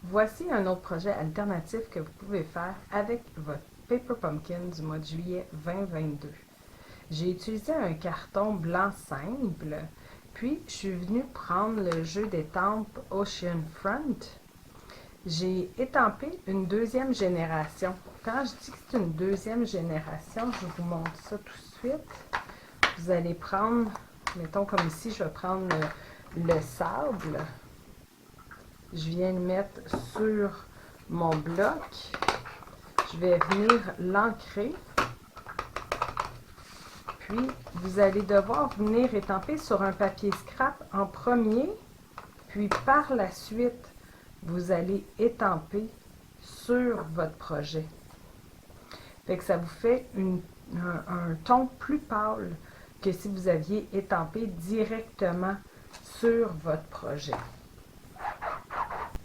Voici un autre projet alternatif que vous pouvez faire avec votre Paper Pumpkin du mois de juillet 2022. J'ai utilisé un carton blanc simple, puis je suis venue prendre le jeu d'étampes Ocean Front. J'ai étampé une deuxième génération. Quand je dis que c'est une deuxième génération, je vous montre ça tout de suite. Vous allez prendre, mettons comme ici, je vais prendre le sable. Je viens le mettre sur mon bloc. Je vais venir l'ancrer. Puis, vous allez devoir venir étamper sur un papier scrap en premier. Puis, par la suite, vous allez étamper sur votre projet. Fait que ça vous fait un ton plus pâle que si vous aviez étampé directement sur votre projet.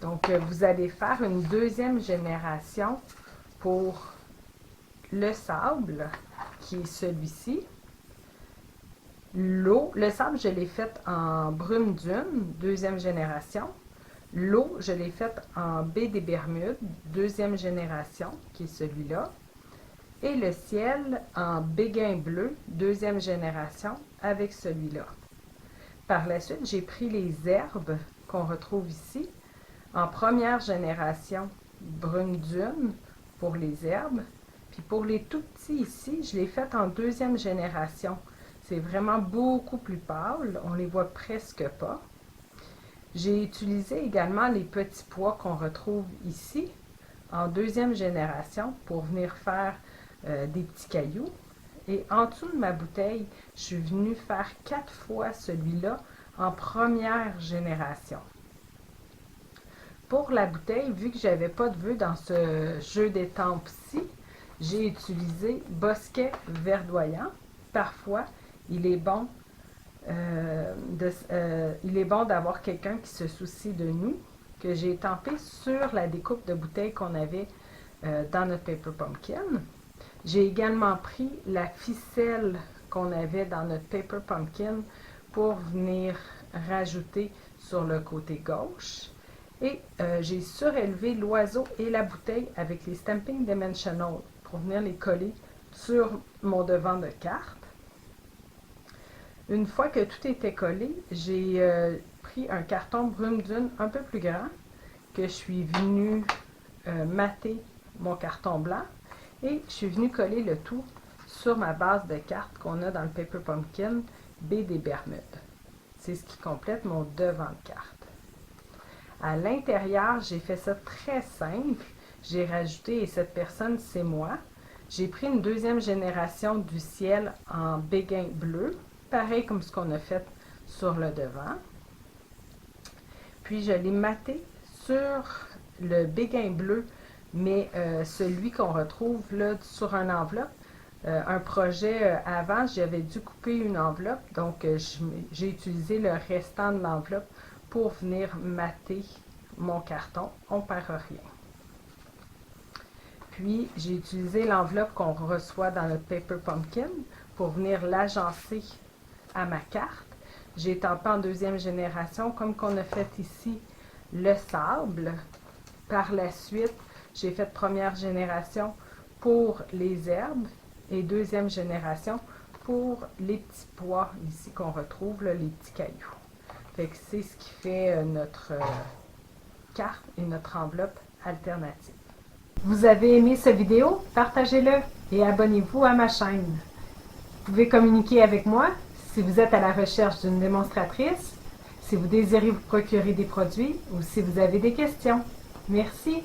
Donc, vous allez faire une deuxième génération pour le sable, qui est celui-ci. L'eau, le sable, je l'ai fait en brume dune, deuxième génération. L'eau, je l'ai faite en baie des Bermudes, deuxième génération, qui est celui-là. Et le ciel en béguin bleu, deuxième génération, avec celui-là. Par la suite, j'ai pris les herbes qu'on retrouve ici, en première génération, brune dune pour les herbes. Puis pour les tout petits ici, je l'ai fait en deuxième génération. C'est vraiment beaucoup plus pâle, on les voit presque pas. J'ai utilisé également les petits pois qu'on retrouve ici, en deuxième génération, pour venir faire des petits cailloux. Et en dessous de ma bouteille, je suis venue faire 4 fois celui-là en première génération. Pour la bouteille, vu que je n'avais pas de vœux dans ce jeu d'étampes-ci, j'ai utilisé bosquet verdoyant. Parfois, il est bon d'avoir quelqu'un qui se soucie de nous, que j'ai étampé sur la découpe de bouteille qu'on avait dans notre Paper Pumpkin. J'ai également pris la ficelle qu'on avait dans notre Paper Pumpkin pour venir rajouter sur le côté gauche. Et j'ai surélevé l'oiseau et la bouteille avec les Stamping Dimensional pour venir les coller sur mon devant de carte. Une fois que tout était collé, j'ai pris un carton brume dune un peu plus grand que je suis venue mater mon carton blanc et je suis venue coller le tout sur ma base de carte qu'on a dans le Paper Pumpkin baie des Bermudes. C'est ce qui complète mon devant de carte. À l'intérieur, j'ai fait ça très simple. J'ai rajouté, et cette personne, c'est moi. J'ai pris une deuxième génération du ciel en béguin bleu, pareil comme ce qu'on a fait sur le devant. Puis je l'ai maté sur le béguin bleu, mais celui qu'on retrouve là sur une enveloppe. Un projet avant, j'avais dû couper une enveloppe, donc j'ai utilisé le restant de l'enveloppe pour venir mater mon carton. On ne perd rien. Puis, j'ai utilisé l'enveloppe qu'on reçoit dans notre Paper Pumpkin pour venir l'agencer à ma carte. J'ai étampé en deuxième génération, comme qu'on a fait ici, le sable. Par la suite, j'ai fait première génération pour les herbes et deuxième génération pour les petits pois ici qu'on retrouve, là, les petits cailloux. Fait que c'est ce qui fait notre carte et notre enveloppe alternative. Vous avez aimé cette vidéo? Partagez-le et abonnez-vous à ma chaîne. Vous pouvez communiquer avec moi si vous êtes à la recherche d'une démonstratrice, si vous désirez vous procurer des produits ou si vous avez des questions. Merci!